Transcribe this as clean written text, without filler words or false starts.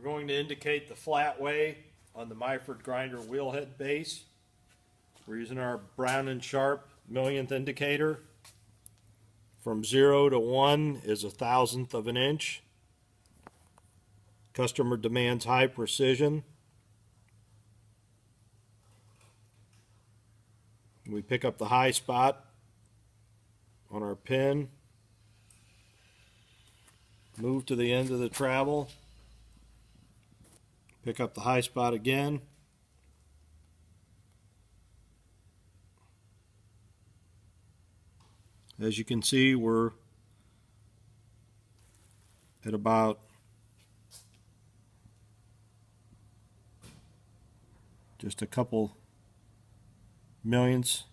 going to indicate the flat way on the Myford grinder wheel head base. We're using our Brown and Sharp millionth indicator. From 0 to 1 is 1/1000th of an inch. Customer demands high precision. We pick up the high spot on our pin, move to the end of the travel, pick up the high spot again, as you can see, we're at about just a couple millionths